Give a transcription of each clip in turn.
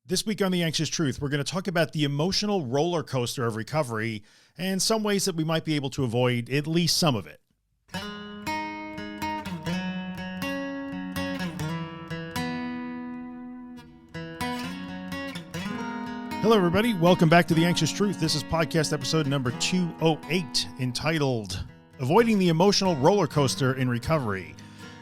This week on The Anxious Truth, we're going to talk about the emotional roller coaster of recovery and some ways that we might be able to avoid at least some of it. Hello, everybody. Welcome back to The Anxious Truth. This is podcast episode number 208, entitled Avoiding the Emotional Roller Coaster in Recovery.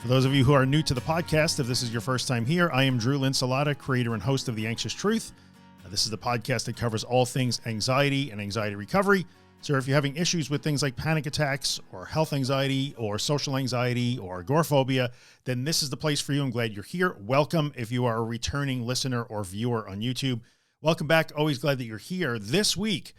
For those of you who are new to the podcast, if this is your first time here, I am Drew Linsalata, creator and host of The Anxious Truth. This is the podcast that covers all things anxiety and anxiety recovery. So if you're having issues with things like panic attacks or health anxiety or social anxiety or agoraphobia, then this is the place for you. I'm glad you're here. Welcome if you are a returning listener or viewer on YouTube. Welcome back. Always glad that you're here. This week,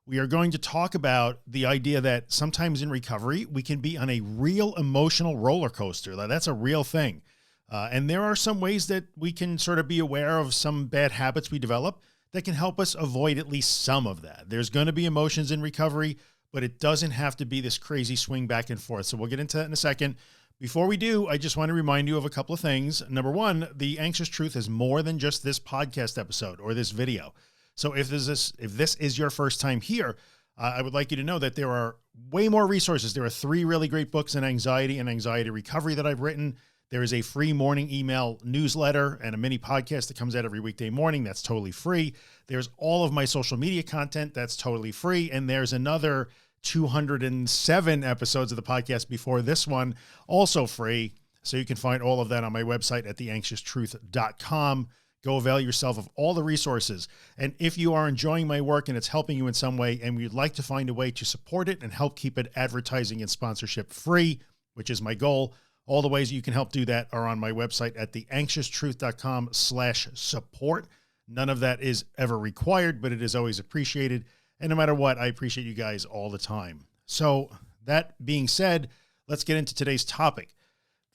we are going to talk about the idea that sometimes in recovery, we can be on a real emotional roller coaster. That's a real thing. And there are some ways that we can sort of be aware of some bad habits we develop that can help us avoid at least some of that. There's going to be emotions in recovery, but it doesn't have to be this crazy swing back and forth. So we'll get into that in a second. Before we do, I just want to remind you of a couple of things. Number one, The Anxious Truth is more than just this podcast episode or this video. So if this is your first time here, I would like you to know that there are way more resources. There are 3 really great books on anxiety and anxiety recovery that I've written. There is a free morning email newsletter and a mini podcast that comes out every weekday morning. That's totally free. There's all of my social media content. That's totally free. And there's another 207 episodes of the podcast before this one, also free. So you can find all of that on my website at theanxioustruth.com. Go avail yourself of all the resources. And if you are enjoying my work and it's helping you in some way, and you'd like to find a way to support it and help keep it advertising and sponsorship free, which is my goal, all the ways you can help do that are on my website at theanxioustruth.com/support. None of that is ever required, but it is always appreciated. And no matter what, I appreciate you guys all the time. So that being said, let's get into today's topic,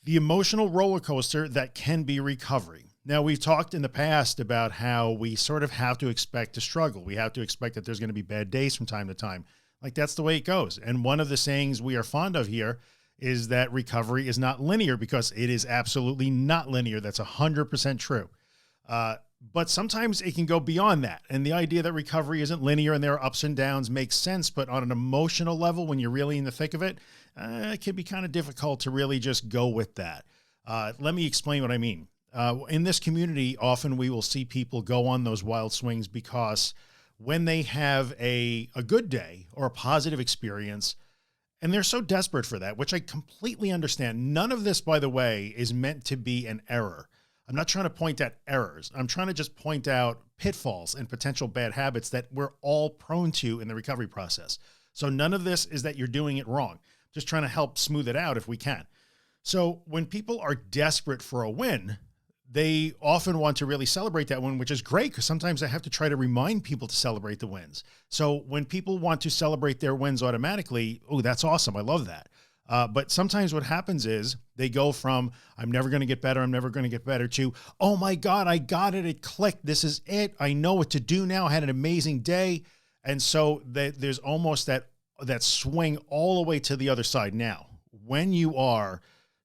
the emotional roller coaster that can be recovery. Now, we've talked in the past about how we sort of have to expect to struggle. We have to expect that there's going to be bad days from time to time. Like, that's the way it goes. And one of the sayings we are fond of here is that recovery is not linear, because it is absolutely not linear. That's 100% true. But sometimes it can go beyond that. And the idea that recovery isn't linear and there are ups and downs makes sense. But on an emotional level, when you're really in the thick of it, it can be kind of difficult to really just go with that. Let me explain what I mean. In this community, often we will see people go on those wild swings because when they have a good day or a positive experience, and they're so desperate for that, which I completely understand. None of this, by the way, is meant to be an error. I'm not trying to point at errors. I'm trying to just point out pitfalls and potential bad habits that we're all prone to in the recovery process. So none of this is that you're doing it wrong. Just trying to help smooth it out if we can. So when people are desperate for a win, they often want to really celebrate that win, which is great, because sometimes I have to try to remind people to celebrate the wins. So when people want to celebrate their wins automatically, oh, that's awesome. I love that. But sometimes what happens is they go from, I'm never going to get better, I'm never going to get better, to, oh my God, I got it. It clicked. This is it. I know what to do now. I had an amazing day. And so there's almost that swing all the way to the other side. Now, when you are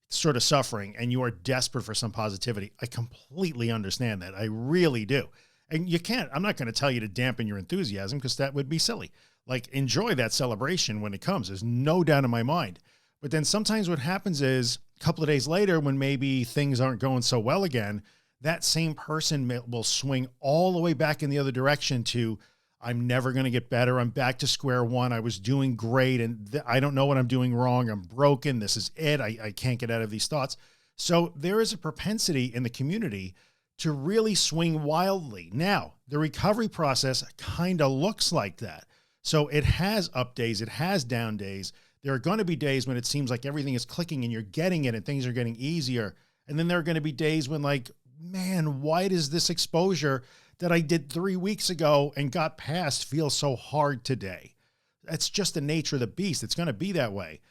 sort of suffering and you are desperate for some positivity, I completely understand that. I really do. And I'm not going to tell you to dampen your enthusiasm, because that would be silly. Like, enjoy that celebration when it comes. There's no doubt in my mind. But then sometimes what happens is a couple of days later, when maybe things aren't going so well again, that same person will swing all the way back in the other direction to, I'm never going to get better. I'm back to square one. I was doing great, and I don't know what I'm doing wrong. I'm broken. This is it. I can't get out of these thoughts. So there is a propensity in the community to really swing wildly. Now, the recovery process kind of looks like that. So it has up days. It has down days. There are going to be days when it seems like everything is clicking and you're getting it and things are getting easier. And then there are going to be days when, like, man, why does this exposure that I did 3 weeks ago and got past feel so hard today? That's just the nature of the beast. It's going to be that way.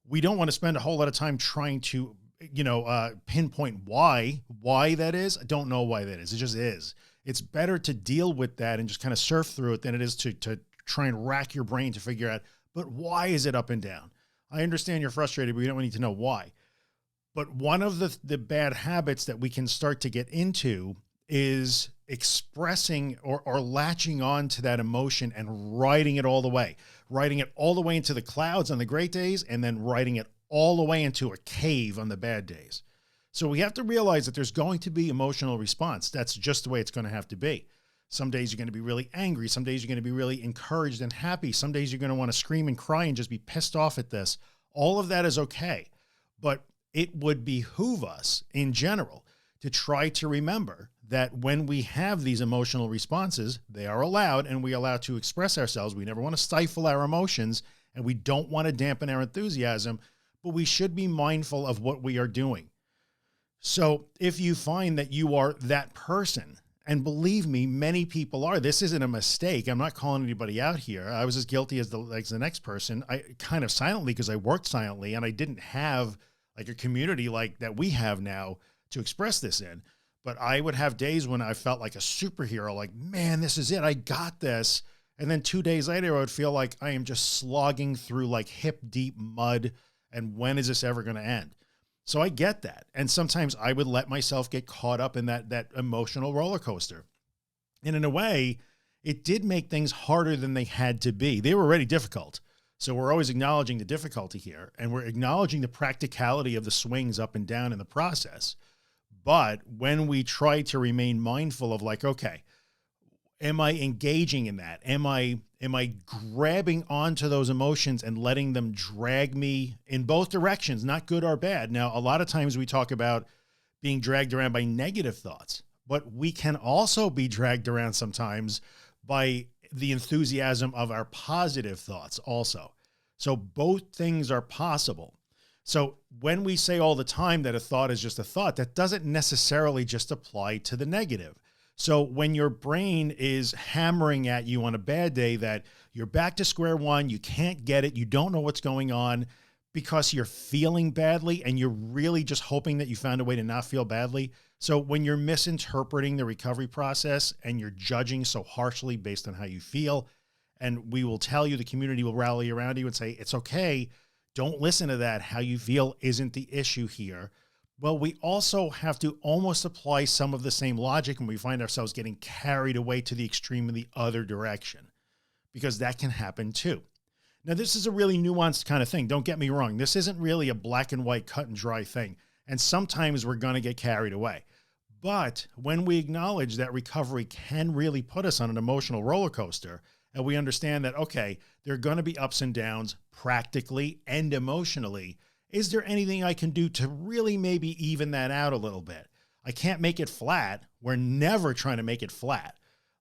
We don't want to spend a whole lot of time trying to, pinpoint why that is. I don't know why that is. It just is. It's better to deal with that and just kind of surf through it than it is to try and rack your brain to figure out, but why is it up and down? I understand you're frustrated, but we don't need to know why. But one of the bad habits that we can start to get into is expressing or latching on to that emotion and riding it all the way into the clouds on the great days, and then riding it all the way into a cave on the bad days. So we have to realize that there's going to be emotional response. That's just the way it's going to have to be. Some days you're going to be really angry. Some days you're going to be really encouraged and happy. Some days you're going to want to scream and cry and just be pissed off at this. All of that is okay. But it would behoove us in general to try to remember that when we have these emotional responses, they are allowed, and we are allowed to express ourselves. We never want to stifle our emotions, and we don't want to dampen our enthusiasm, but we should be mindful of what we are doing. So if you find that you are that person, and believe me, many people are, this isn't a mistake. I'm not calling anybody out here. I was as guilty as the next person. I kind of silently, because I worked silently and I didn't have like a community like that we have now to express this in. But I would have days when I felt like a superhero, like, man, this is it. I got this. And then 2 days later, I would feel like I am just slogging through like hip deep mud. And when is this ever going to end? So I get that. And sometimes I would let myself get caught up in that emotional roller coaster. And in a way, it did make things harder than they had to be. They were already difficult. So we're always acknowledging the difficulty here, and we're acknowledging the practicality of the swings up and down in the process. But when we try to remain mindful of like, okay, am I engaging in that? Am I grabbing onto those emotions and letting them drag me in both directions, not good or bad? Now, a lot of times we talk about being dragged around by negative thoughts, but we can also be dragged around sometimes by the enthusiasm of our positive thoughts also. So both things are possible. So when we say all the time that a thought is just a thought, that doesn't necessarily just apply to the negative. So when your brain is hammering at you on a bad day that you're back to square one, you can't get it, you don't know what's going on because you're feeling badly and you're really just hoping that you found a way to not feel badly. So when you're misinterpreting the recovery process and you're judging so harshly based on how you feel, and we will tell you, the community will rally around you and say, it's okay, don't listen to that. How you feel isn't the issue here. Well, we also have to almost apply some of the same logic when we find ourselves getting carried away to the extreme in the other direction, because that can happen too. Now, this is a really nuanced kind of thing. Don't get me wrong. This isn't really a black and white cut and dry thing. And sometimes we're going to get carried away. But when we acknowledge that recovery can really put us on an emotional roller coaster, and we understand that, okay, there are going to be ups and downs practically and emotionally, is there anything I can do to really maybe even that out a little bit? I can't make it flat. We're never trying to make it flat.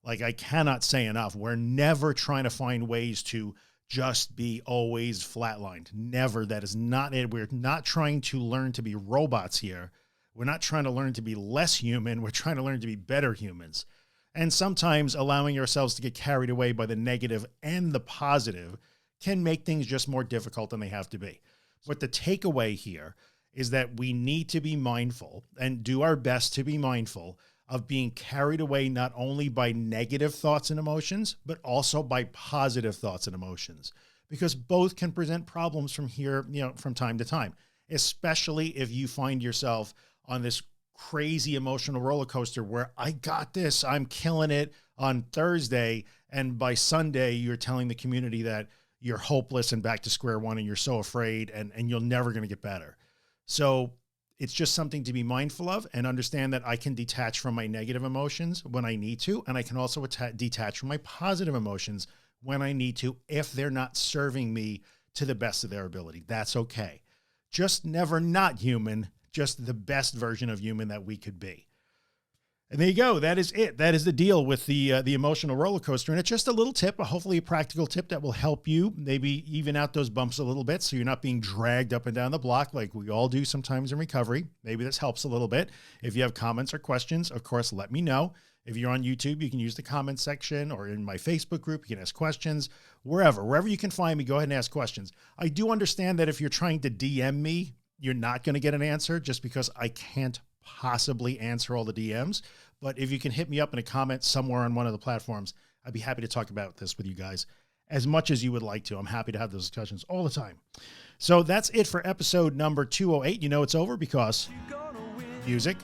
Like, I cannot say enough. We're never trying to find ways to just be always flatlined. Never. That is not it. We're not trying to learn to be robots here. We're not trying to learn to be less human. We're trying to learn to be better humans. And sometimes allowing ourselves to get carried away by the negative and the positive can make things just more difficult than they have to be. But the takeaway here is that we need to be mindful and do our best to be mindful of being carried away not only by negative thoughts and emotions, but also by positive thoughts and emotions, because both can present problems from here, from time to time, especially if you find yourself on this crazy emotional roller coaster where I got this, I'm killing it on Thursday. And by Sunday, you're telling the community that you're hopeless and back to square one, and you're so afraid and you're never going to get better. So it's just something to be mindful of, and understand that I can detach from my negative emotions when I need to. And I can also detach from my positive emotions when I need to, if they're not serving me to the best of their ability. That's okay. Just never not human, just the best version of human that we could be. And there you go. That is it. That is the deal with the emotional roller coaster. And it's just a little tip, hopefully a practical tip that will help you maybe even out those bumps a little bit, so you're not being dragged up and down the block like we all do sometimes in recovery. Maybe this helps a little bit. If you have comments or questions, of course, let me know. If you're on YouTube, you can use the comment section, or in my Facebook group, you can ask questions. Wherever you can find me, go ahead and ask questions. I do understand that if you're trying to DM me, you're not going to get an answer, just because I can't possibly answer all the DMs. But if you can hit me up in a comment somewhere on one of the platforms, I'd be happy to talk about this with you guys as much as you would like to. I'm happy to have those discussions all the time. So that's it for episode number 208. You know it's over because music.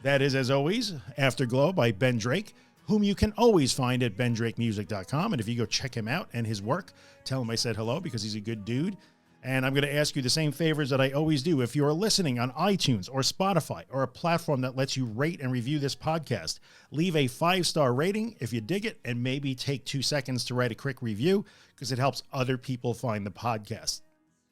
That is, as always, Afterglow by Ben Drake, whom you can always find at bendrakemusic.com. And if you go check him out and his work, tell him I said hello because he's a good dude. And I'm going to ask you the same favors that I always do. If you're listening on iTunes or Spotify or a platform that lets you rate and review this podcast, leave a 5-star rating if you dig it, and maybe take 2 seconds to write a quick review because it helps other people find the podcast.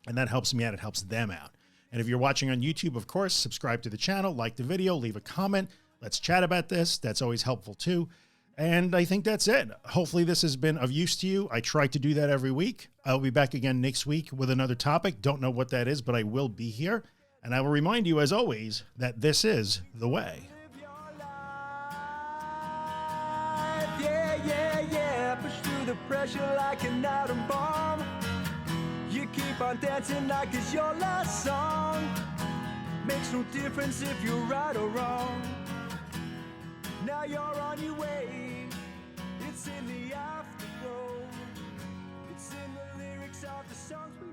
And that helps me out. It helps them out. And if you're watching on YouTube, of course, subscribe to the channel, like the video, leave a comment. Let's chat about this. That's always helpful too. And I think that's it. Hopefully this has been of use to you. I try to do that every week. I'll be back again next week with another topic. Don't know what that is, but I will be here. And I will remind you, as always, that this is the way. Yeah. Push through the pressure like an atom bomb. You keep on dancing like it's your last song. Makes no difference if you're right or wrong. Now you're on your way. It's in the afterglow. It's in the lyrics of the songs.